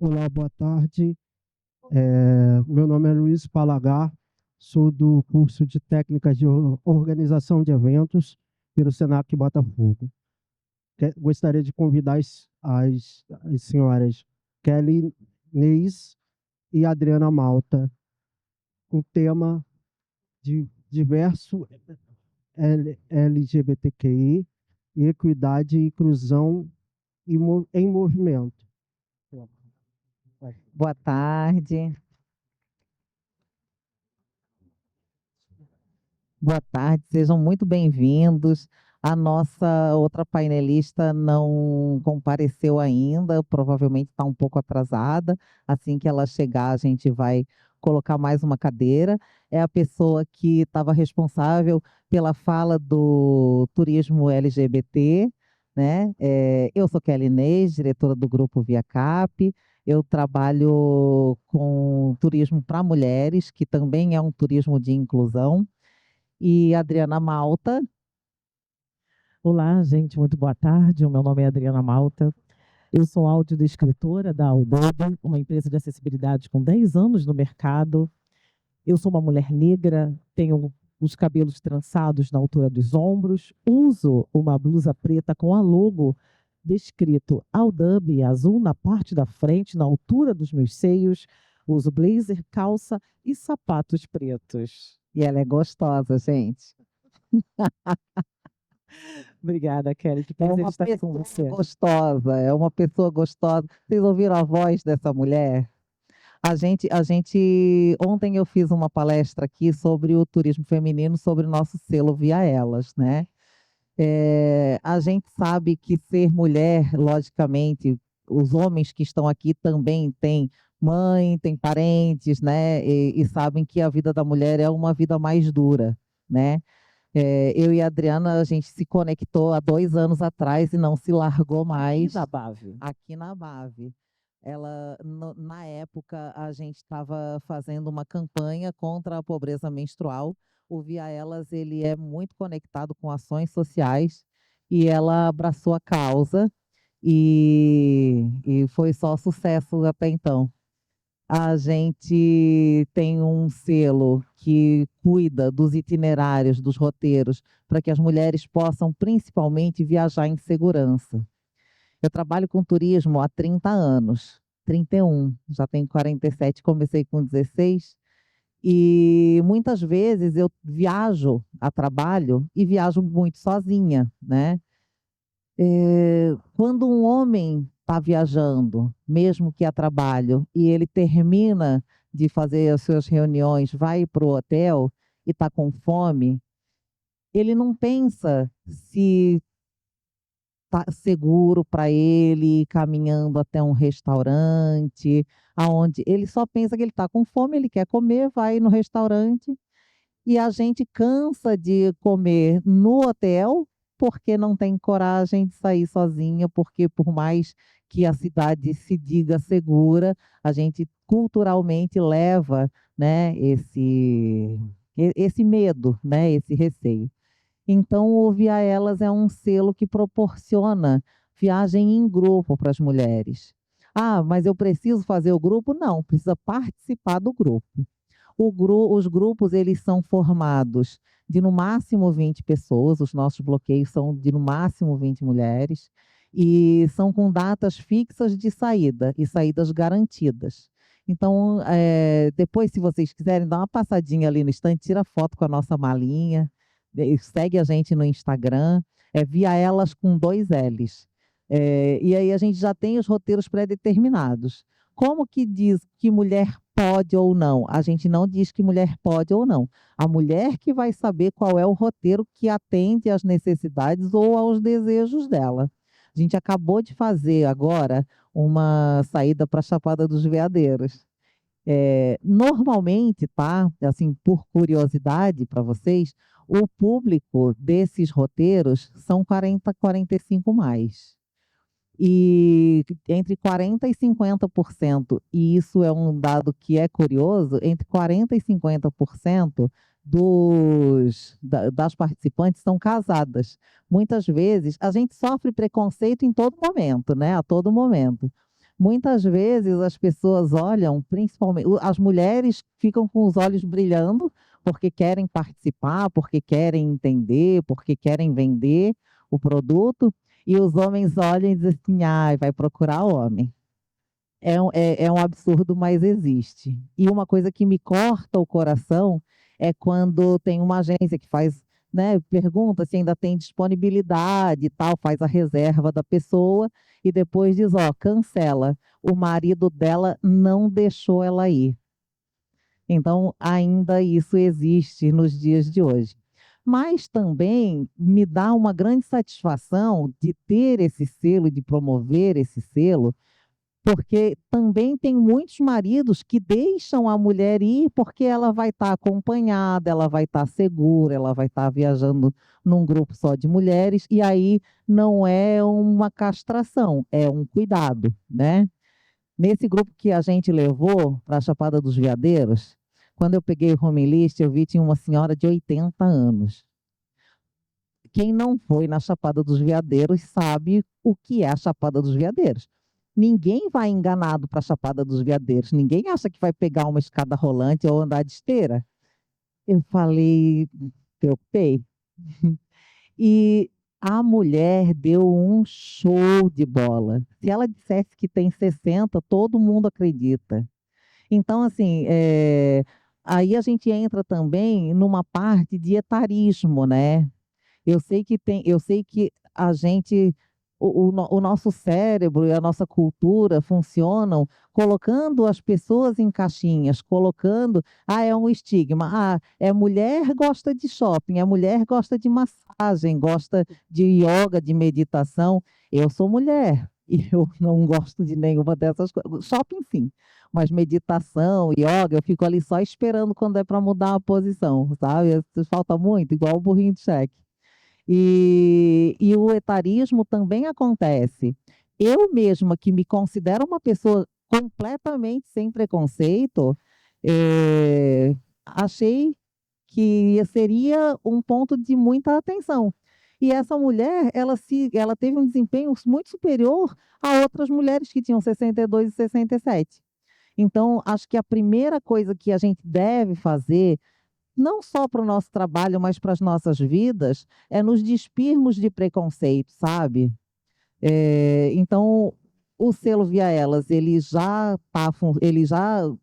Olá, boa tarde. Meu nome é Luiz Palagar, sou do curso de Técnicas de Organização de Eventos pelo Senac Botafogo. Gostaria de convidar as senhoras Kelly Neis e Adriana Malta, com o tema de diverso LGBTQI, equidade e inclusão em movimento. Boa tarde. Boa tarde, sejam muito bem-vindos. A nossa outra painelista não compareceu ainda, provavelmente está um pouco atrasada. Assim que ela chegar, a gente vai colocar mais uma cadeira. É a pessoa que estava responsável pela fala do turismo LGBT, né? Eu sou Kelly Inês, diretora do Grupo Via Cap. Eu trabalho com turismo para mulheres, que também é um turismo de inclusão. E Adriana Malta. Olá, gente, muito boa tarde. O meu nome é Adriana Malta. Eu sou audiodescritora da Audub, uma empresa de acessibilidade com 10 anos no mercado. Eu sou uma mulher negra, tenho os cabelos trançados na altura dos ombros, uso uma blusa preta com a logo descrito Audub azul na parte da frente, na altura dos meus seios, uso blazer, calça e sapatos pretos. E ela é gostosa, gente. Obrigada, Kelly. Que É prazer uma estar aqui com pessoa você. gostosa, é uma pessoa gostosa. Vocês ouviram a voz dessa mulher? Ontem eu fiz uma palestra aqui sobre o turismo feminino, sobre o nosso selo Via Elas, né? A gente sabe que ser mulher, logicamente, os homens que estão aqui também têm mãe, têm parentes, né? E sabem que a vida da mulher é uma vida mais dura, né? Eu e a Adriana, a gente se conectou há 2 anos atrás e não se largou mais. Da Bave. Aqui na Bave. Na época, a gente estava fazendo uma campanha contra a pobreza menstrual. O Via Elas, ele é muito conectado com ações sociais e ela abraçou a causa e foi só sucesso até então. A gente tem um selo que cuida dos itinerários, dos roteiros, para que as mulheres possam principalmente viajar em segurança. Eu trabalho com turismo há 30 anos, 31, já tenho 47, comecei com 16, e muitas vezes eu viajo a trabalho e viajo muito sozinha, né? Quando um homem está viajando, mesmo que a trabalho, e ele termina de fazer as suas reuniões, vai para o hotel e está com fome, ele não pensa se está seguro para ele ir caminhando até um restaurante, aonde ele só pensa que ele está com fome, ele quer comer, vai no restaurante e a gente cansa de comer no hotel porque não tem coragem de sair sozinha, porque por mais que a cidade se diga segura, a gente culturalmente leva, né, esse medo, né, esse receio. Então, o Via Elas é um selo que proporciona viagem em grupo para as mulheres. Ah, mas eu preciso fazer o grupo? Não, precisa participar do grupo. Os grupos eles são formados de no máximo 20 pessoas, os nossos bloqueios são de no máximo 20 mulheres, e são com datas fixas de saída e saídas garantidas. Então, depois, se vocês quiserem, dá uma passadinha ali no estande, tira foto com a nossa malinha, segue a gente no Instagram, é Via Elas com 2 Ls. E aí a gente já tem os roteiros pré-determinados. Como que diz que mulher pode ou não? A gente não diz que mulher pode ou não. A mulher que vai saber qual é o roteiro que atende às necessidades ou aos desejos dela. A gente acabou de fazer agora uma saída para a Chapada dos Veadeiros. Normalmente, tá? Assim, por curiosidade para vocês, o público desses roteiros são 40, 45 mais. E entre 40% e 50%, e isso é um dado que é curioso, entre 40% e 50% das participantes são casadas. Muitas vezes a gente sofre preconceito em todo momento, né? A todo momento. Muitas vezes as pessoas olham, principalmente as mulheres ficam com os olhos brilhando porque querem participar, porque querem entender, porque querem vender o produto, e os homens olham e dizem assim, ai, vai procurar homem. É um absurdo, mas existe. E uma coisa que me corta o coração é quando tem uma agência que faz, né, pergunta se ainda tem disponibilidade e tal, faz a reserva da pessoa e depois diz, ó, cancela. O marido dela não deixou ela ir. Então, ainda isso existe nos dias de hoje. Mas também me dá uma grande satisfação de ter esse selo, de promover esse selo, porque também tem muitos maridos que deixam a mulher ir porque ela vai estar acompanhada, ela vai estar segura, ela vai estar viajando num grupo só de mulheres, e aí não é uma castração, é um cuidado, né? Nesse grupo que a gente levou para a Chapada dos Veadeiros, quando eu peguei o home list, eu vi que tinha uma senhora de 80 anos. Quem não foi na Chapada dos Veadeiros sabe o que é a Chapada dos Veadeiros. Ninguém vai enganado para a Chapada dos Veadeiros. Ninguém acha que vai pegar uma escada rolante ou andar de esteira. Eu falei, preocupei. E a mulher deu um show de bola. Se ela dissesse que tem 60, todo mundo acredita. Então, assim, aí a gente entra também numa parte de etarismo, né? Eu sei que a gente, o nosso cérebro e a nossa cultura funcionam colocando as pessoas em caixinhas, colocando, é um estigma, é mulher gosta de shopping, é mulher gosta de massagem, gosta de yoga, de meditação. Eu sou mulher e eu não gosto de nenhuma dessas coisas. Shopping sim, mas meditação, yoga, eu fico ali só esperando quando é para mudar a posição, sabe? Falta muito, igual o burrinho de cheque. E o etarismo também acontece. Eu mesma, que me considero uma pessoa completamente sem preconceito, achei que seria um ponto de muita atenção. E essa mulher, ela teve um desempenho muito superior a outras mulheres que tinham 62 e 67. Então, acho que a primeira coisa que a gente deve fazer não só para o nosso trabalho, mas para as nossas vidas, é nos despirmos de preconceito, sabe? Então, o selo Via Elas, ele já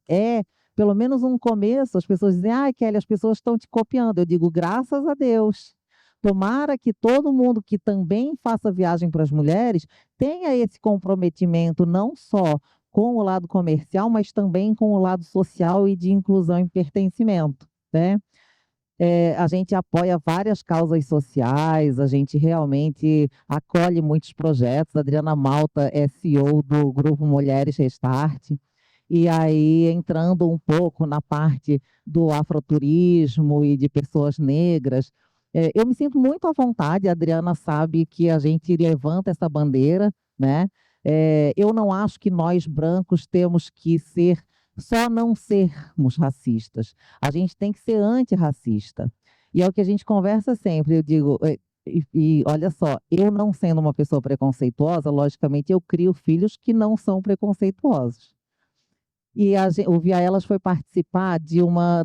é, pelo menos um começo, as pessoas dizem, Kelly, as pessoas estão te copiando. Eu digo, graças a Deus. Tomara que todo mundo que também faça viagem para as mulheres tenha esse comprometimento, não só com o lado comercial, mas também com o lado social e de inclusão e pertencimento, né? A gente apoia várias causas sociais, a gente realmente acolhe muitos projetos. A Adriana Malta é CEO do Grupo Mulheres Restart. E aí, entrando um pouco na parte do afroturismo e de pessoas negras, eu me sinto muito à vontade. A Adriana sabe que a gente levanta essa bandeira, né? Eu não acho que nós brancos temos que só não sermos racistas. A gente tem que ser antirracista. E é o que a gente conversa sempre. Eu digo, e olha só, eu não sendo uma pessoa preconceituosa, logicamente eu crio filhos que não são preconceituosos. E o Via Elas foi participar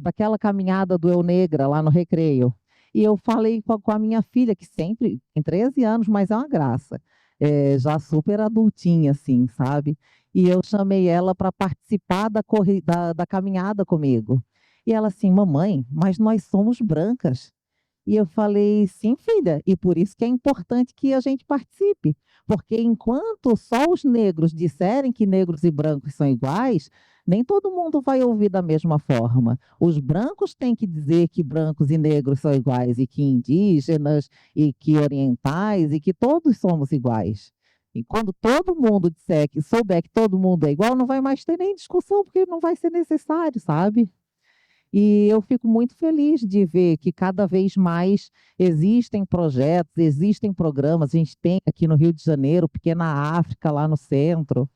daquela caminhada do Eu Negra lá no Recreio. E eu falei com a minha filha, que sempre tem 13 anos, mas é uma graça. Já super adultinha, assim, sabe? E eu chamei ela para participar da caminhada comigo. E ela assim, mamãe, mas nós somos brancas. E eu falei, sim, filha, e por isso que é importante que a gente participe. Porque enquanto só os negros disserem que negros e brancos são iguais, nem todo mundo vai ouvir da mesma forma. Os brancos têm que dizer que brancos e negros são iguais, e que indígenas, e que orientais, e que todos somos iguais. E quando todo mundo souber que todo mundo é igual, não vai mais ter nem discussão, porque não vai ser necessário, sabe? E eu fico muito feliz de ver que cada vez mais existem projetos, existem programas. A gente tem aqui no Rio de Janeiro, Pequena África, lá no centro.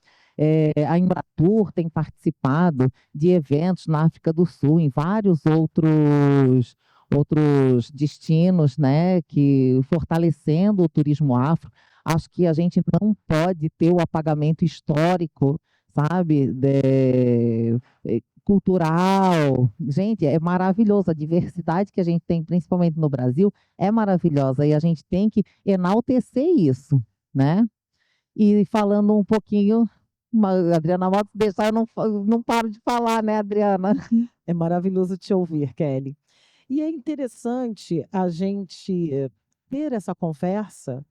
A Embratur tem participado de eventos na África do Sul, em vários outros destinos, né, que fortalecendo o turismo afro. Acho que a gente não pode ter o apagamento histórico, sabe, cultural. Gente, é maravilhoso. A diversidade que a gente tem, principalmente no Brasil, é maravilhosa e a gente tem que enaltecer isso, né? E falando um pouquinho, Adriana Malta, se deixar, eu não paro de falar, né, Adriana? É maravilhoso te ouvir, Kelly. E é interessante a gente ter essa conversa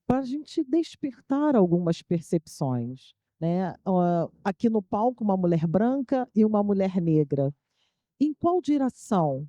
para a gente despertar algumas percepções, né? Aqui no palco, uma mulher branca e uma mulher negra. Em qual direção?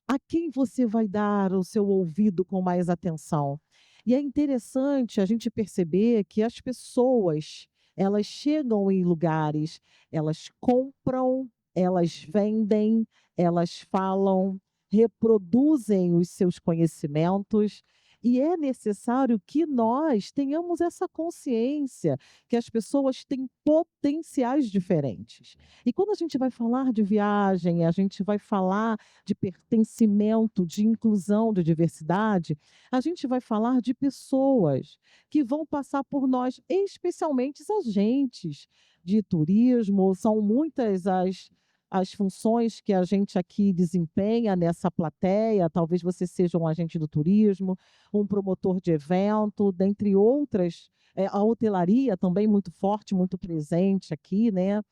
A quem você vai dar o seu ouvido com mais atenção? E é interessante a gente perceber que as pessoas, elas chegam em lugares, elas compram, elas vendem, elas falam, reproduzem os seus conhecimentos. E é necessário que nós tenhamos essa consciência que as pessoas têm potenciais diferentes. E quando a gente vai falar de viagem, a gente vai falar de pertencimento, de inclusão, de diversidade, a gente vai falar de pessoas que vão passar por nós, especialmente os agentes de turismo. São muitas as funções que a gente aqui desempenha nessa plateia. Talvez você seja um agente do turismo, um promotor de evento, dentre outras. A hotelaria também muito forte, muito presente aqui, né?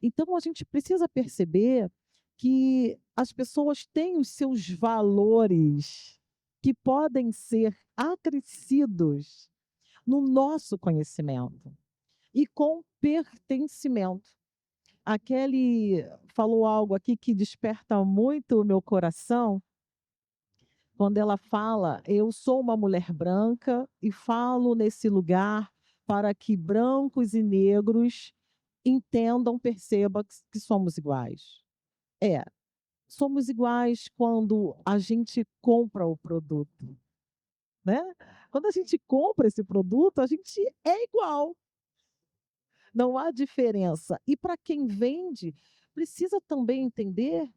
Então, a gente precisa perceber que as pessoas têm os seus valores que podem ser acrescidos no nosso conhecimento e com pertencimento. A Kelly falou algo aqui que desperta muito o meu coração, quando ela fala: eu sou uma mulher branca e falo nesse lugar para que brancos e negros entendam, percebam que somos iguais. É, somos iguais quando a gente compra o produto, né? Quando a gente compra esse produto, a gente é igual. Não há diferença. E para quem vende, precisa também entender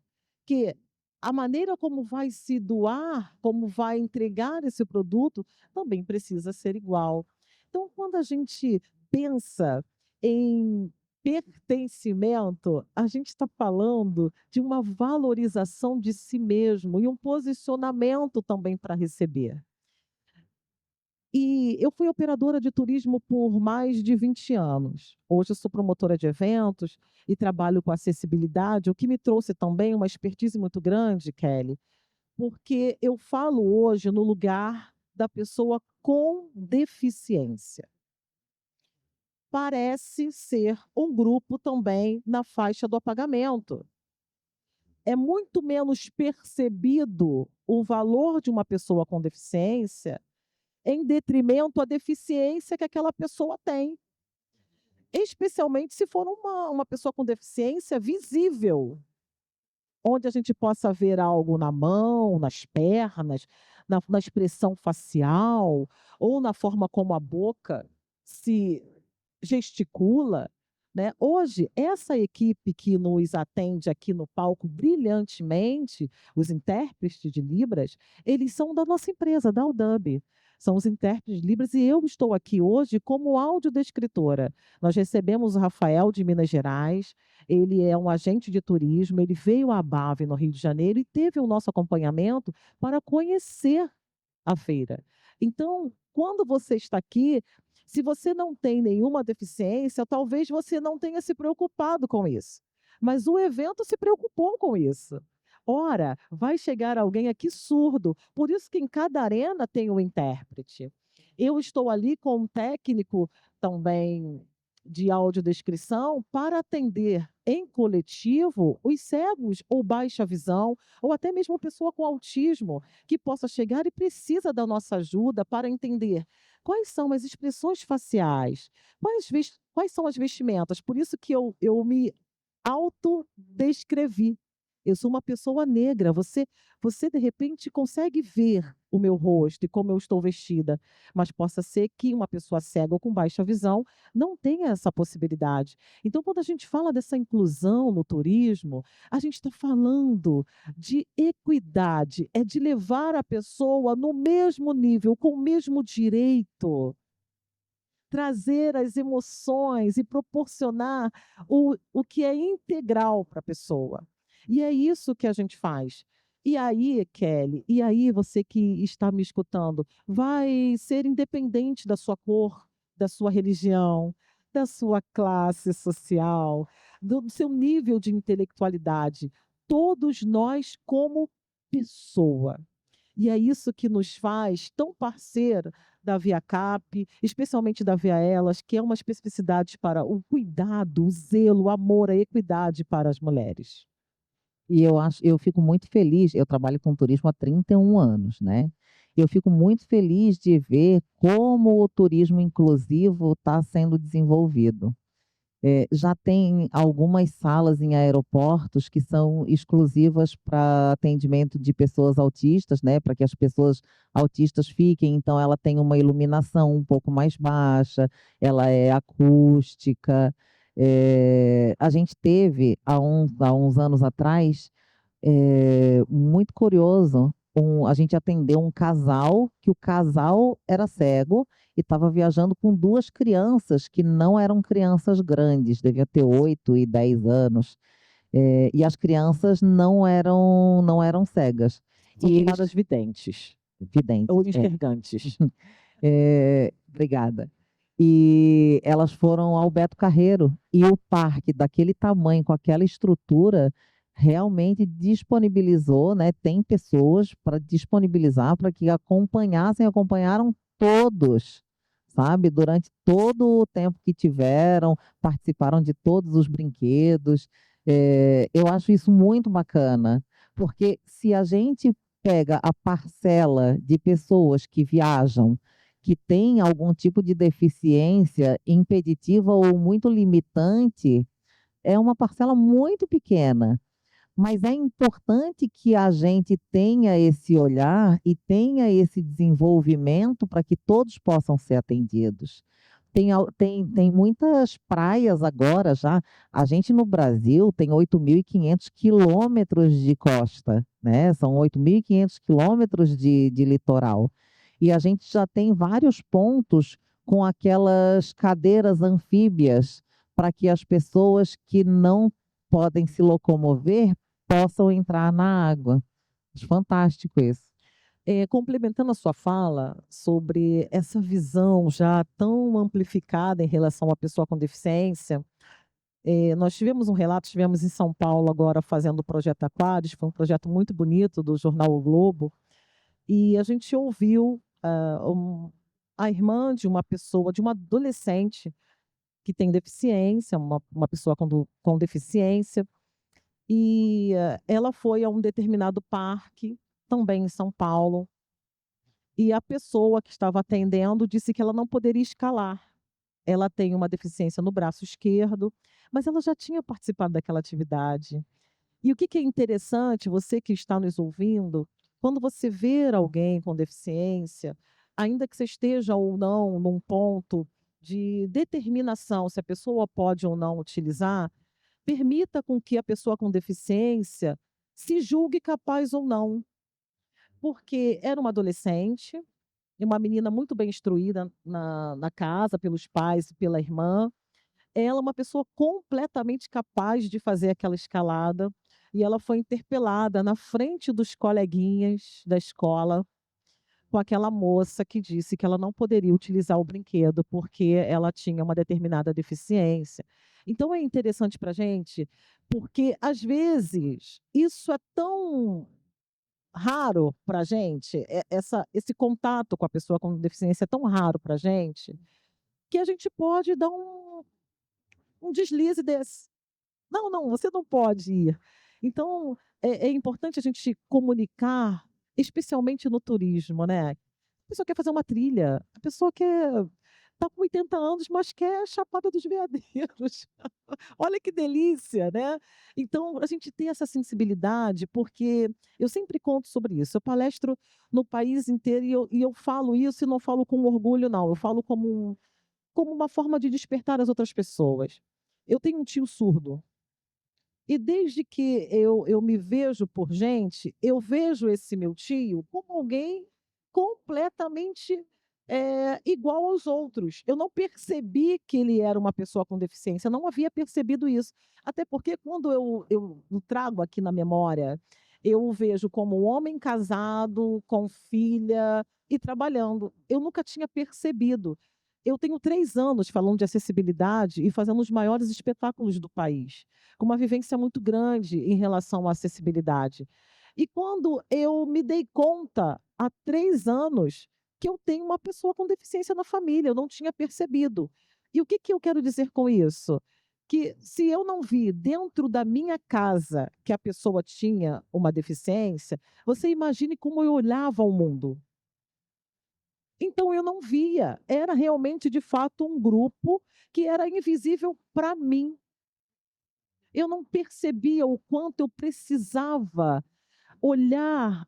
que a maneira como vai se doar, como vai entregar esse produto, também precisa ser igual. Então, quando a gente pensa em pertencimento, a gente está falando de uma valorização de si mesmo e um posicionamento também para receber. E eu fui operadora de turismo por mais de 20 anos. Hoje eu sou promotora de eventos e trabalho com acessibilidade, o que me trouxe também uma expertise muito grande, Kelly, porque eu falo hoje no lugar da pessoa com deficiência. Parece ser um grupo também na faixa do apagamento. É muito menos percebido o valor de uma pessoa com deficiência em detrimento à deficiência que aquela pessoa tem. Especialmente se for uma pessoa com deficiência visível, onde a gente possa ver algo na mão, nas pernas, na expressão facial, ou na forma como a boca se gesticula, né? Hoje, essa equipe que nos atende aqui no palco brilhantemente, os intérpretes de Libras, eles são da nossa empresa, da Aldub. São os intérpretes de Libras e eu estou aqui hoje como audiodescritora. Nós recebemos o Rafael de Minas Gerais, ele é um agente de turismo, ele veio à BAV no Rio de Janeiro e teve o nosso acompanhamento para conhecer a feira. Então, quando você está aqui, se você não tem nenhuma deficiência, talvez você não tenha se preocupado com isso. Mas o evento se preocupou com isso. Ora, vai chegar alguém aqui surdo, por isso que em cada arena tem um intérprete. Eu estou ali com um técnico também de audiodescrição para atender em coletivo os cegos ou baixa visão, ou até mesmo pessoa com autismo, que possa chegar e precisa da nossa ajuda para entender quais são as expressões faciais, quais são as vestimentas. Por isso que eu me autodescrevi. Eu sou uma pessoa negra. Você de repente consegue ver o meu rosto e como eu estou vestida, mas possa ser que uma pessoa cega ou com baixa visão não tenha essa possibilidade. Então, quando a gente fala dessa inclusão no turismo, a gente está falando de equidade, é de levar a pessoa no mesmo nível, com o mesmo direito, trazer as emoções e proporcionar o que é integral para a pessoa. E é isso que a gente faz. E aí, Kelly, e aí você que está me escutando, vai ser independente da sua cor, da sua religião, da sua classe social, do seu nível de intelectualidade. Todos nós como pessoa. E é isso que nos faz tão parceiro da Via Cap, especialmente da Via Elas, que é uma especificidade para o cuidado, o zelo, o amor, a equidade para as mulheres. E eu fico muito feliz, eu trabalho com turismo há 31 anos, né? Eu fico muito feliz de ver como o turismo inclusivo está sendo desenvolvido. Já tem algumas salas em aeroportos que são exclusivas para atendimento de pessoas autistas, né? Para que as pessoas autistas fiquem. Então, ela tem uma iluminação um pouco mais baixa, ela é acústica. A gente teve, há uns anos atrás, muito curioso. A gente atendeu um casal, que o casal era cego e estava viajando com duas crianças que não eram crianças grandes, devia ter 8 e 10 anos. E as crianças não eram cegas. São E eles, chamadas videntes, videntes, ou enxergantes. obrigada. E elas foram ao Beto Carreiro. E o parque, daquele tamanho, com aquela estrutura, realmente disponibilizou, né? Tem pessoas para disponibilizar para que acompanharam todos, sabe? Durante todo o tempo que tiveram, participaram de todos os brinquedos. Eu acho isso muito bacana, porque se a gente pega a parcela de pessoas que viajam, que têm algum tipo de deficiência impeditiva ou muito limitante, é uma parcela muito pequena. Mas é importante que a gente tenha esse olhar e tenha esse desenvolvimento para que todos possam ser atendidos. Tem muitas praias agora já. A gente no Brasil tem 8.500 quilômetros de costa, né? São 8.500 quilômetros de litoral. E a gente já tem vários pontos com aquelas cadeiras anfíbias para que as pessoas que não podem se locomover possam entrar na água. Acho fantástico isso. Complementando a sua fala sobre essa visão já tão amplificada em relação à pessoa com deficiência, nós tivemos um relato, estivemos em São Paulo agora fazendo o projeto Aquários, foi um projeto muito bonito do jornal O Globo, e a gente ouviu a irmã de uma pessoa, de uma adolescente que tem deficiência, uma pessoa com deficiência, e ela foi a um determinado parque, também em São Paulo, e a pessoa que estava atendendo disse que ela não poderia escalar. Ela tem uma deficiência no braço esquerdo, mas ela já tinha participado daquela atividade. E o que é interessante, você que está nos ouvindo, quando você ver alguém com deficiência, ainda que você esteja ou não num ponto de determinação se a pessoa pode ou não utilizar, permita com que a pessoa com deficiência se julgue capaz ou não. Porque era uma adolescente, e uma menina muito bem instruída na casa, pelos pais e pela irmã. Ela é uma pessoa completamente capaz de fazer aquela escalada, e ela foi interpelada na frente dos coleguinhas da escola com aquela moça que disse que ela não poderia utilizar o brinquedo porque ela tinha uma determinada deficiência. Então é interessante para a gente, porque às vezes isso é tão raro para a gente, esse contato com a pessoa com deficiência é tão raro para a gente, que a gente pode dar um deslize desse. Não, não, você não pode ir. Então, é importante a gente comunicar, especialmente no turismo, né? A pessoa quer fazer uma trilha, a pessoa quer está com 80 anos, mas quer Chapada dos Veadeiros. Olha que delícia, né? Então, a gente tem essa sensibilidade, porque eu sempre conto sobre isso. Eu palestro no país inteiro e eu falo isso e não falo com orgulho, não. Eu falo como uma forma de despertar as outras pessoas. Eu tenho um tio surdo. E desde que eu me vejo por gente, eu vejo esse meu tio como alguém completamente igual aos outros. Eu não percebi que ele era uma pessoa com deficiência, eu não havia percebido isso. Até porque quando eu o trago aqui na memória, eu o vejo como um homem casado, com filha e trabalhando. Eu nunca tinha percebido. Eu tenho 3 anos falando de acessibilidade e fazendo os maiores espetáculos do país, com uma vivência muito grande em relação à acessibilidade. E quando eu me dei conta, há 3 anos, que eu tenho uma pessoa com deficiência na família, eu não tinha percebido. E o que que eu quero dizer com isso? Que se eu não vi dentro da minha casa que a pessoa tinha uma deficiência, você imagine como eu olhava o mundo. Então eu não via, era realmente de fato um grupo que era invisível para mim. Eu não percebia o quanto eu precisava olhar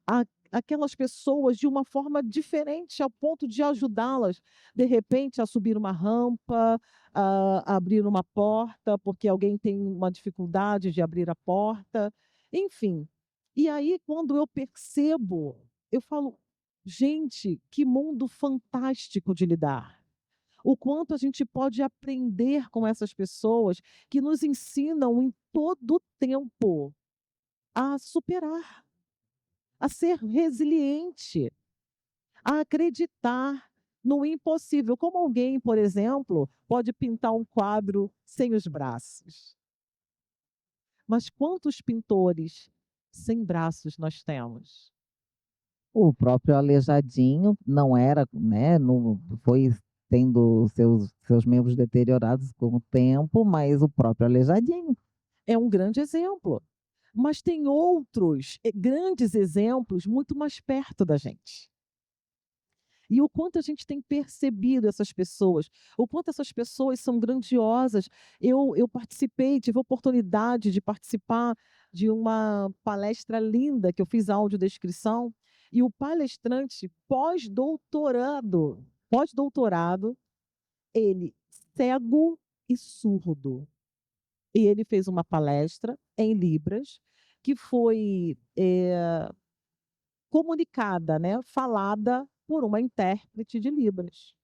aquelas pessoas de uma forma diferente, ao ponto de ajudá-las, de repente, a subir uma rampa, a abrir uma porta, porque alguém tem uma dificuldade de abrir a porta, enfim. E aí, quando eu percebo, eu falo: gente, que mundo fantástico de lidar. O quanto a gente pode aprender com essas pessoas que nos ensinam em todo o tempo a superar, a ser resiliente, a acreditar no impossível. Como alguém, por exemplo, pode pintar um quadro sem os braços? Mas quantos pintores sem braços nós temos? O próprio Aleijadinho não era, né, não foi tendo seus membros deteriorados com o tempo, mas o próprio Aleijadinho. É um grande exemplo. Mas tem outros grandes exemplos muito mais perto da gente. E o quanto a gente tem percebido essas pessoas, o quanto essas pessoas são grandiosas. Eu participei, tive a oportunidade de participar de uma palestra linda que eu fiz audiodescrição, e o palestrante pós-doutorado, ele cego e surdo. E ele fez uma palestra em Libras, que foi comunicada, né, falada por uma intérprete de Libras.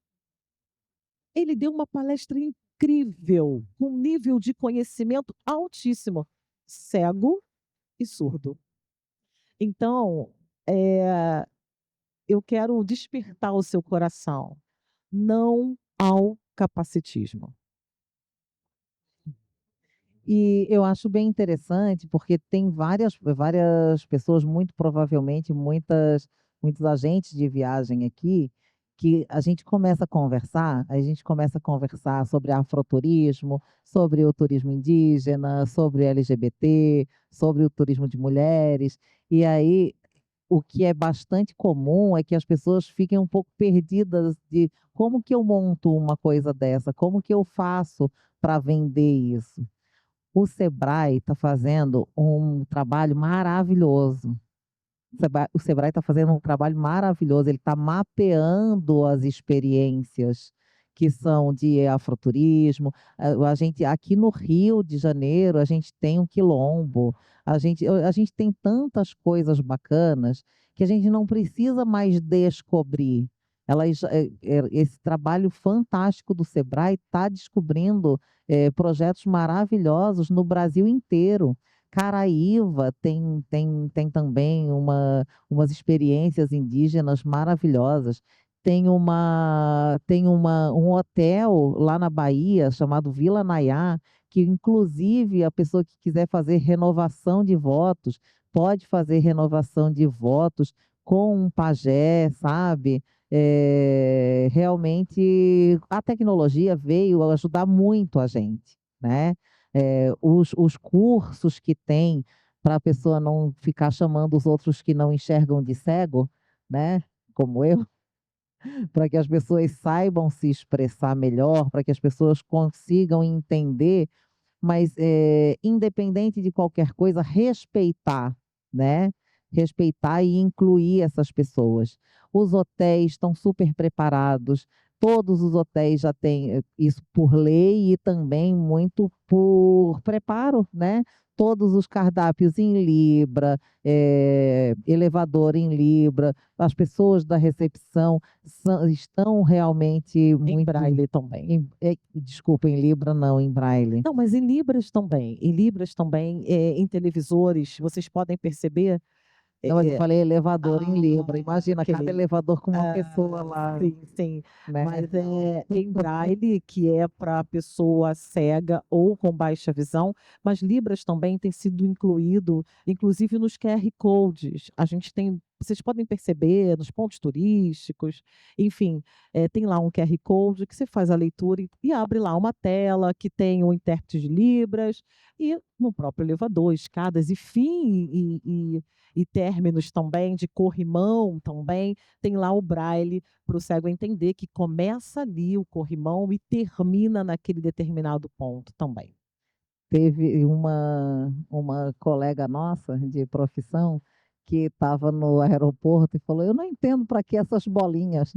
Ele deu uma palestra incrível, com um nível de conhecimento altíssimo, cego e surdo. Então, eu quero despertar o seu coração, não ao capacitismo. E eu acho bem interessante, porque tem várias pessoas, muito provavelmente, muitos agentes de viagem aqui, que a gente começa a conversar sobre afroturismo, sobre o turismo indígena, sobre LGBT, sobre o turismo de mulheres, e aí o que é bastante comum é que as pessoas fiquem um pouco perdidas de como que eu monto uma coisa dessa, como que eu faço para vender isso. O Sebrae está fazendo um trabalho maravilhoso. O Sebrae está fazendo um trabalho maravilhoso. Ele está mapeando as experiências que são de afroturismo. A gente, aqui no Rio de Janeiro, a gente tem um quilombo. A gente tem tantas coisas bacanas que a gente não precisa mais descobrir. Esse trabalho fantástico do Sebrae está descobrindo projetos maravilhosos no Brasil inteiro. Caraíva tem também umas experiências indígenas maravilhosas. Um hotel lá na Bahia chamado Vila Nayá, que inclusive a pessoa que quiser fazer renovação de votos, pode fazer renovação de votos com um pajé, sabe? Realmente a tecnologia veio ajudar muito a gente, né? Os cursos que tem para a pessoa não ficar chamando os outros que não enxergam de cego, né? Como eu, para que as pessoas saibam se expressar melhor, para que as pessoas consigam entender, mas independente de qualquer coisa, respeitar, né? Respeitar e incluir essas pessoas. Os hotéis estão super preparados, todos os hotéis já têm isso por lei e também muito por preparo, né? Todos os cardápios em Libra, elevador em Libra, as pessoas da recepção estão realmente Em muito. Braille também. Desculpa, em Libra não, em Braille. Não, mas em Libras também. Em Libras também, em televisores, vocês podem perceber. Não, mas eu falei elevador em Libra. Ah, Imagina, cada ok. elevador com uma Ah, pessoa lá, sim, sim. né? Mas em Braille, que é para pessoa cega ou com baixa visão, mas Libras também tem sido incluído, inclusive nos QR Codes. A gente tem, vocês podem perceber, nos pontos turísticos, enfim, tem lá um QR Code que você faz a leitura e abre lá uma tela que tem o intérprete de Libras, e no próprio elevador, escadas e fim e términos também, de corrimão também, tem lá o braille para o cego entender que começa ali o corrimão e termina naquele determinado ponto também. Teve uma colega nossa de profissão que estava no aeroporto e falou: Eu não entendo para que essas bolinhas.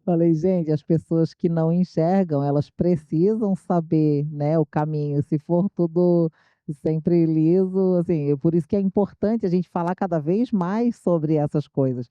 Falei, gente, as pessoas que não enxergam, elas precisam saber, né, o caminho. Se for tudo sempre liso, assim, por isso que é importante a gente falar cada vez mais sobre essas coisas.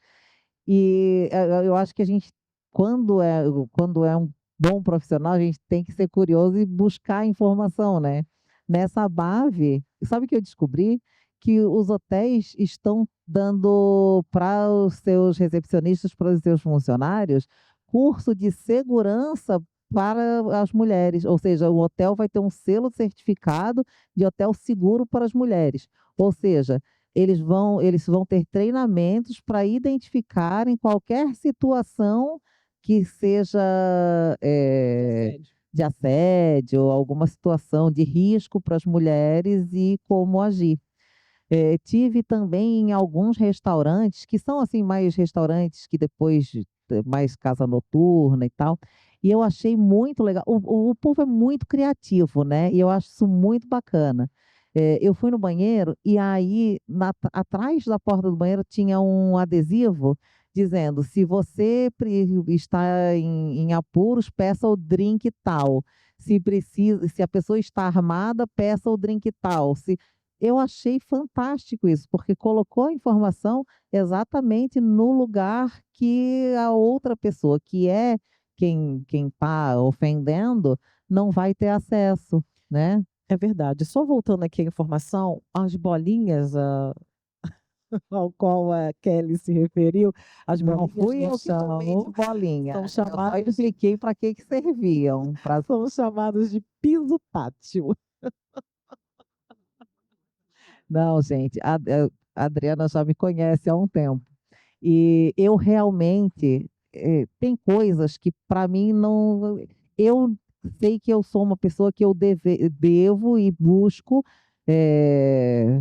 E eu acho que a gente, quando é um bom profissional, a gente tem que ser curioso e buscar informação, né? Nessa BAV, sabe o que eu descobri? Que os hotéis estão dando para os seus recepcionistas, para os seus funcionários, curso de segurança para as mulheres. Ou seja, o hotel vai ter um selo certificado de hotel seguro para as mulheres. Ou seja, eles vão ter treinamentos para identificarem qualquer situação que seja Assédio. de assédio, alguma situação de risco para as mulheres e como agir. Tive também em alguns restaurantes, que são assim mais restaurantes que depois, mais casa noturna e tal, e eu achei muito legal. O povo é muito criativo, né? E eu acho isso muito bacana. Eu fui no banheiro e aí, atrás da porta do banheiro, tinha um adesivo dizendo: se você está em apuros, peça o drink tal. Se a pessoa está armada, peça o drink tal. Eu achei fantástico isso, porque colocou a informação exatamente no lugar que a outra pessoa, que é quem está ofendendo, não vai ter acesso, né? É verdade. Só voltando aqui a informação, as bolinhas ao qual a Kelly se referiu, as Não bolinhas fui no eu que tomei de chão bolinha. são Eu só chamadas, expliquei para que serviam. são chamadas de piso tátil. Não, gente, a Adriana já me conhece há um tempo. E eu realmente, tem coisas que para mim não. Eu sei que eu sou uma pessoa que eu devo e busco eh,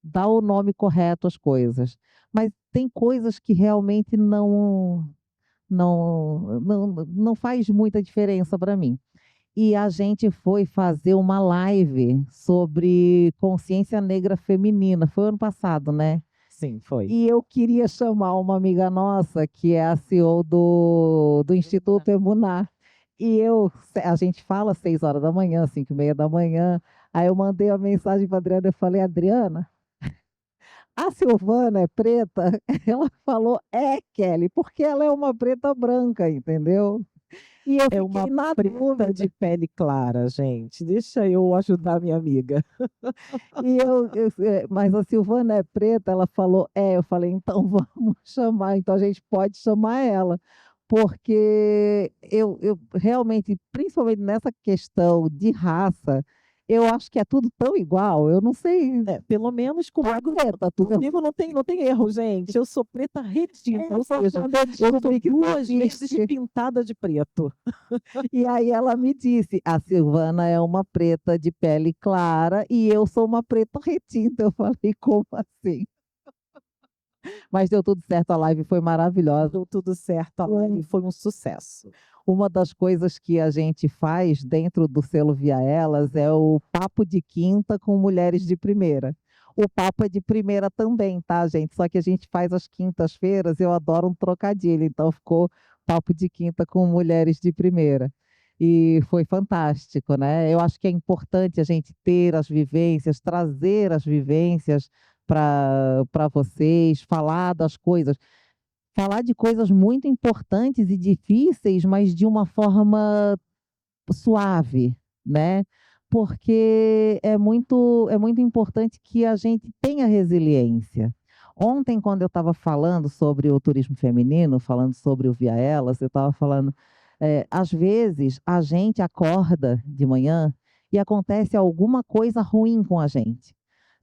dar o nome correto às coisas. Mas tem coisas que realmente não faz muita diferença para mim. E a gente foi fazer uma live sobre consciência negra feminina. Foi ano passado, né? Sim, foi. E eu queria chamar uma amiga nossa, que é a CEO do Instituto Emuná. A gente fala 6 horas da manhã, 5h30 da manhã. Aí eu mandei a mensagem para a Adriana, eu falei: Adriana, a Silvana é preta? Ela falou: Kelly, porque ela é uma preta branca, entendeu? E eu É uma fiquei na preta dúvida. de pele clara, gente. Deixa eu ajudar minha amiga. Mas a Silvana é preta, ela falou, eu falei, então vamos chamar, então a gente pode chamar ela, porque eu realmente, principalmente nessa questão de raça, eu acho que é tudo tão igual, eu não sei, Pelo menos comigo, preta, comigo não tem erro, gente. Eu sou preta retinta. Ou seja, eu sou descobri que duas existe. vezes pintada de preto. E aí ela me disse, a Silvana é uma preta de pele clara e eu sou uma preta retinta. Eu falei, como assim? Mas deu tudo certo, a live foi maravilhosa. Deu tudo certo, a live foi um sucesso. Uma das coisas que a gente faz dentro do selo Via Elas é o papo de quinta com mulheres de primeira. O papo é de primeira também, tá, gente? Só que a gente faz às quintas-feiras, eu adoro um trocadilho, então ficou papo de quinta com mulheres de primeira. E foi fantástico, né? Eu acho que é importante a gente ter as vivências, trazer as vivências para vocês, falar de coisas muito importantes e difíceis, mas de uma forma suave, né? Porque é muito importante que a gente tenha resiliência. Ontem, quando eu estava falando sobre o turismo feminino, falando sobre o Via Elas, eu estava falando, às vezes a gente acorda de manhã e acontece alguma coisa ruim com a gente.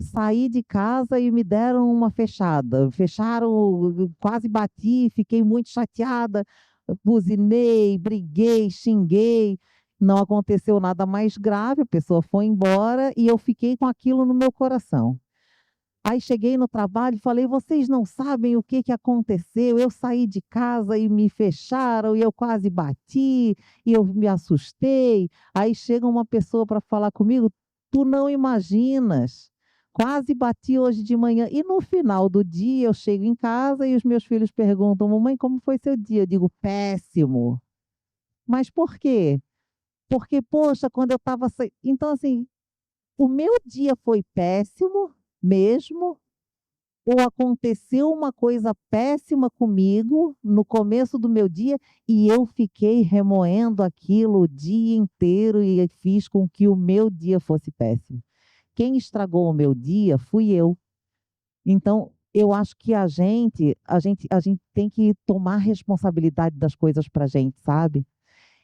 Saí de casa e me deram uma fechada. Fecharam, quase bati, fiquei muito chateada, buzinei, briguei, xinguei. Não aconteceu nada mais grave, a pessoa foi embora e eu fiquei com aquilo no meu coração. Aí cheguei no trabalho e falei: vocês não sabem o que que aconteceu. Eu saí de casa e me fecharam, e eu quase bati, e eu me assustei. Aí chega uma pessoa para falar comigo: tu não imaginas. Quase bati hoje de manhã. E no final do dia eu chego em casa e os meus filhos perguntam: mamãe, como foi seu dia? Eu digo: péssimo. Mas por quê? Porque, poxa, quando eu estava. Então, assim, o meu dia foi péssimo mesmo, ou aconteceu uma coisa péssima comigo no começo do meu dia e eu fiquei remoendo aquilo o dia inteiro e fiz com que o meu dia fosse péssimo. Quem estragou o meu dia fui eu. Então, eu acho que a gente tem que tomar responsabilidade das coisas para a gente, sabe?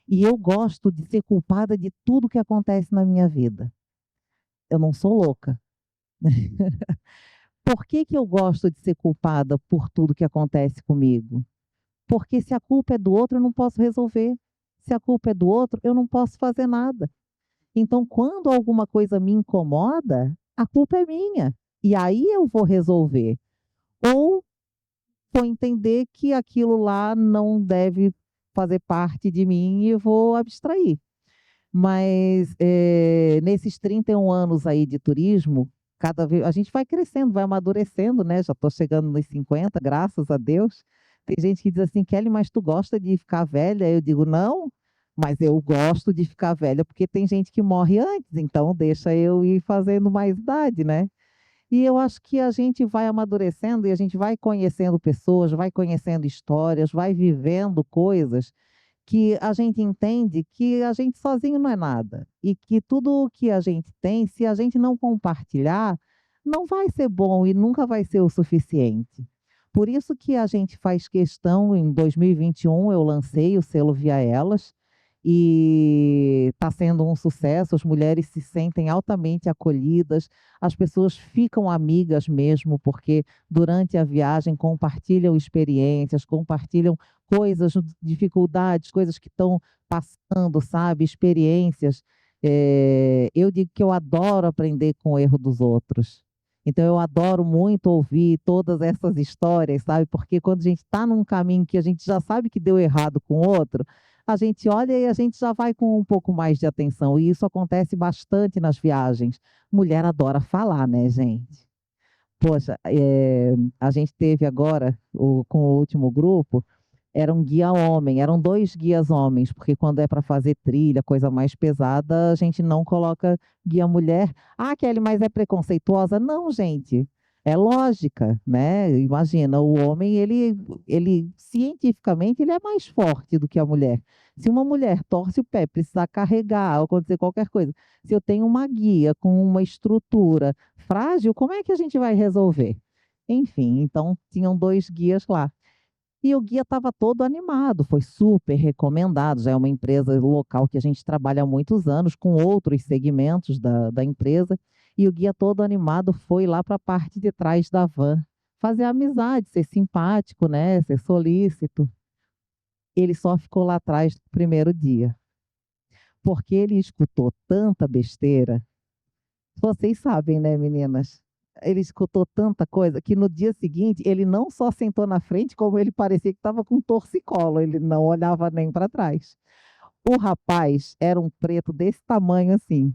E eu gosto de ser culpada de tudo que acontece na minha vida. Eu não sou louca. Por que que eu gosto de ser culpada por tudo que acontece comigo? Porque se a culpa é do outro, eu não posso resolver. Se a culpa é do outro, eu não posso fazer nada. Então, quando alguma coisa me incomoda, a culpa é minha. E aí eu vou resolver. Ou vou entender que aquilo lá não deve fazer parte de mim e vou abstrair. Mas nesses 31 anos aí de turismo, cada vez a gente vai crescendo, vai amadurecendo, né? Já estou chegando nos 50, graças a Deus. Tem gente que diz assim: Kelly, mas tu gosta de ficar velha? Eu digo: não, mas eu gosto de ficar velha porque tem gente que morre antes, então deixa eu ir fazendo mais idade, né? E eu acho que a gente vai amadurecendo e a gente vai conhecendo pessoas, vai conhecendo histórias, vai vivendo coisas que a gente entende que a gente sozinho não é nada e que tudo o que a gente tem, se a gente não compartilhar, não vai ser bom e nunca vai ser o suficiente. Por isso que a gente faz questão, em 2021 eu lancei o selo Via Elas e está sendo um sucesso, as mulheres se sentem altamente acolhidas, as pessoas ficam amigas mesmo, porque durante a viagem compartilham experiências, compartilham coisas, dificuldades, coisas que estão passando, sabe? Experiências. Eu digo que eu adoro aprender com o erro dos outros. Então, eu adoro muito ouvir todas essas histórias, sabe? Porque quando a gente está num caminho que a gente já sabe que deu errado com o outro, a gente olha e a gente já vai com um pouco mais de atenção. E isso acontece bastante nas viagens. Mulher adora falar, né, gente? Poxa, a gente teve agora, com o último grupo, era um guia homem, eram dois guias homens, porque quando é para fazer trilha, coisa mais pesada, a gente não coloca guia mulher. Ah, Kelly, mas é preconceituosa? Não, gente, é lógica, né? Imagina, o homem, ele cientificamente, ele é mais forte do que a mulher. Se uma mulher torce o pé, precisar carregar, ou acontecer qualquer coisa, se eu tenho uma guia com uma estrutura frágil, como é que a gente vai resolver? Enfim, então tinham dois guias lá. E o guia estava todo animado, foi super recomendado. Já é uma empresa local que a gente trabalha há muitos anos, com outros segmentos da empresa. E o guia todo animado foi lá para a parte de trás da van, fazer amizade, ser simpático, né? Ser solícito. Ele só ficou lá atrás no primeiro dia, porque ele escutou tanta besteira. Vocês sabem, né, meninas? ele escutou tanta coisa que no dia seguinte ele não só sentou na frente, como ele parecia que estava com torcicolo, ele não olhava nem para trás. O rapaz era um preto desse tamanho assim.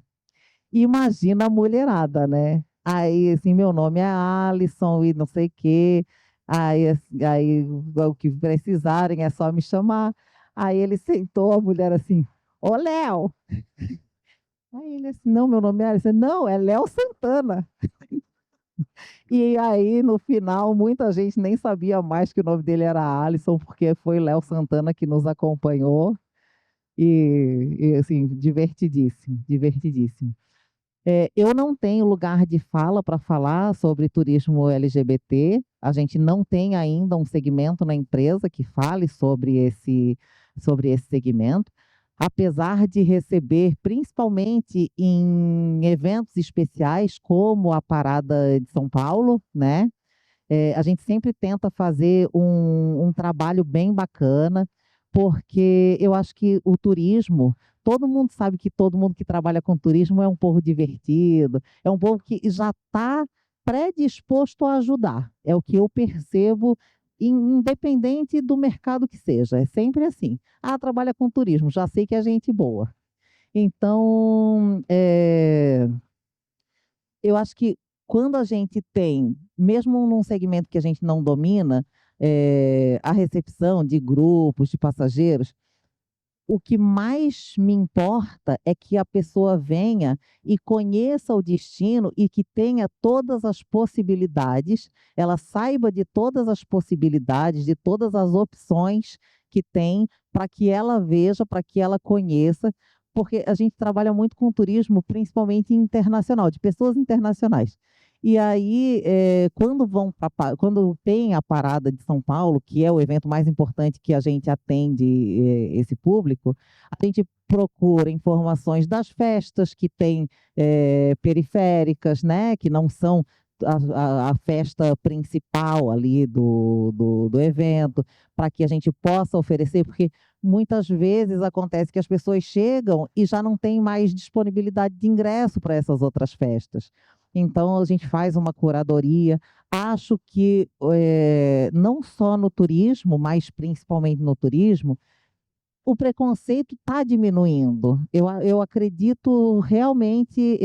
Imagina a mulherada, né? Aí, assim, meu nome é Alisson e não sei o quê. Aí, aí, o que precisarem é só me chamar. Aí ele sentou, a mulher assim, ô Léo. Aí ele assim, não, meu nome é Alisson. Não, é Léo Santana. E aí, no final, muita gente nem sabia mais que o nome dele era Alisson, porque foi Léo Santana que nos acompanhou. E assim, divertidíssimo, divertidíssimo. Eu não tenho lugar de fala para falar sobre turismo LGBT. A gente não tem ainda um segmento na empresa que fale sobre esse segmento, apesar de receber, principalmente em eventos especiais, como a Parada de São Paulo, né? A gente sempre tenta fazer um trabalho bem bacana, porque eu acho que o turismo, todo mundo sabe que todo mundo que trabalha com turismo é um povo divertido, é um povo que já está predisposto a ajudar. É o que eu percebo, independente do mercado que seja. É sempre assim. Ah, trabalha com turismo, já sei que é gente boa. Então, eu acho que quando a gente tem, mesmo num segmento que a gente não domina, a recepção de grupos, de passageiros, o que mais me importa é que a pessoa venha e conheça o destino e que tenha todas as possibilidades, ela saiba de todas as possibilidades, de todas as opções que tem, para que ela veja, para que ela conheça, porque a gente trabalha muito com turismo, principalmente internacional, de pessoas internacionais. E aí, quando tem a Parada de São Paulo, que é o evento mais importante que a gente atende esse público, a gente procura informações das festas que tem periféricas, né, que não são a festa principal ali do evento, para que a gente possa oferecer, porque muitas vezes acontece que as pessoas chegam e já não tem mais disponibilidade de ingresso para essas outras festas. Então, a gente faz uma curadoria. Acho que não só no turismo, mas principalmente no turismo, o preconceito está diminuindo. Eu acredito realmente,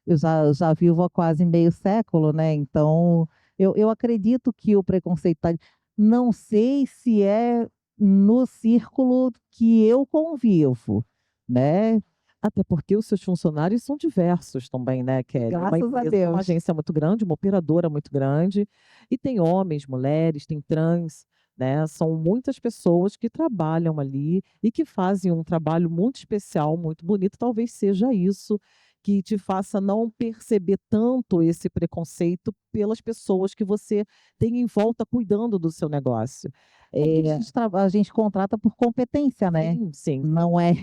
eu já vivo há quase meio século, né? Então, eu acredito que o preconceito está. Não sei se é no círculo que eu convivo, né? Até porque os seus funcionários são diversos também, né, Kelly? Uma Graças a empresa, uma Deus. agência muito grande, uma operadora muito grande, e tem homens, mulheres, tem trans, né? São muitas pessoas que trabalham ali e que fazem um trabalho muito especial, muito bonito. Talvez seja isso que te faça não perceber tanto esse preconceito pelas pessoas que você tem em volta cuidando do seu negócio. É porque É, a gente contrata por competência, né? sim, sim. Não é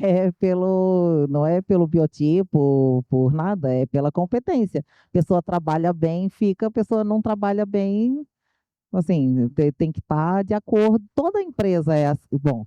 não é pelo biotipo, por nada, é pela competência. A pessoa trabalha bem, fica, a pessoa não trabalha bem, assim, tem que estar de acordo. Toda empresa é assim, bom,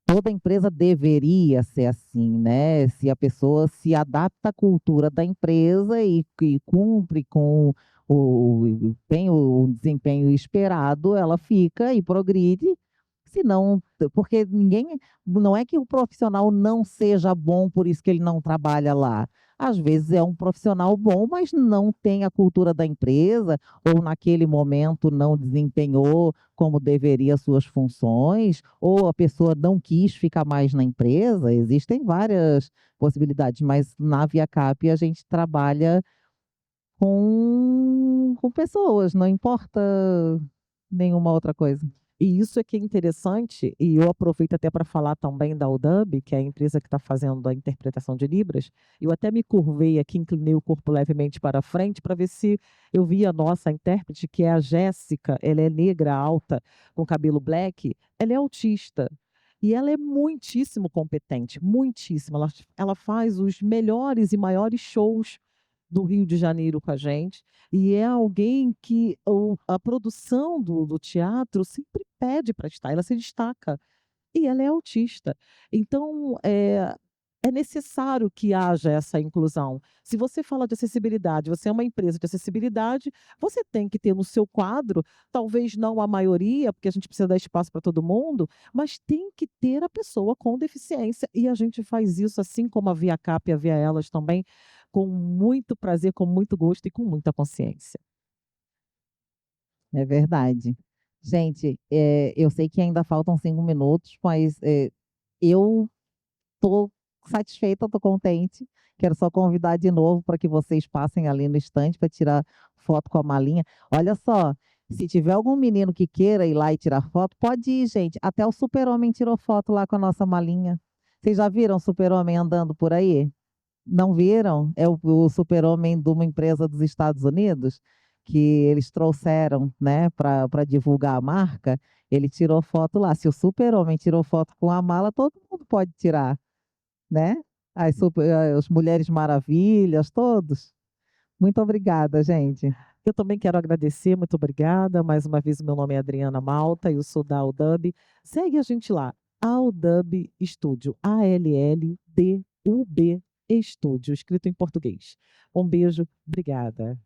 toda empresa deveria ser assim, né? Se a pessoa se adapta à cultura da empresa e cumpre com o desempenho esperado, ela fica e progride. Se não, porque ninguém, não é que o profissional não seja bom, por isso que ele não trabalha lá. Às vezes é um profissional bom, mas não tem a cultura da empresa, ou naquele momento não desempenhou como deveria suas funções, ou a pessoa não quis ficar mais na empresa. Existem várias possibilidades, mas na ViaCap a gente trabalha com pessoas, não importa nenhuma outra coisa. E isso é que é interessante, e eu aproveito até para falar também da UDUB, que é a empresa que está fazendo a interpretação de Libras. Eu até me curvei aqui, inclinei o corpo levemente para frente para ver se eu vi a nossa intérprete, que é a Jéssica. Ela é negra, alta, com cabelo black. Ela é autista. E ela é muitíssimo competente, muitíssimo. Ela faz os melhores e maiores shows do Rio de Janeiro com a gente, e é alguém que a produção do teatro sempre pede para estar, ela se destaca, e ela é autista. Então, é necessário que haja essa inclusão. Se você fala de acessibilidade, você é uma empresa de acessibilidade, você tem que ter no seu quadro, talvez não a maioria, porque a gente precisa dar espaço para todo mundo, mas tem que ter a pessoa com deficiência. E a gente faz isso, assim como a Via Cap e a Via Elas também, com muito prazer, com muito gosto e com muita consciência. É verdade. Gente, eu sei que ainda faltam 5 minutos, mas eu estou satisfeita, estou contente. Quero só convidar de novo para que vocês passem ali no estande para tirar foto com a malinha. Olha só, se tiver algum menino que queira ir lá e tirar foto, pode ir, gente. Até o Super-Homem tirou foto lá com a nossa malinha. Vocês já viram o Super-Homem andando por aí? Não viram? É o Super-Homem de uma empresa dos Estados Unidos que eles trouxeram, né, para divulgar a marca. Ele tirou foto lá. Se o Super-Homem tirou foto com a mala, todo mundo pode tirar, né? As Mulheres Maravilhas, todos. Muito obrigada, gente. Eu também quero agradecer, muito obrigada. Mais uma vez, meu nome é Adriana Malta, eu sou da Aldub. Segue a gente lá, Aldub Studio, ALLDUB Studio, escrito em português. Um beijo, obrigada.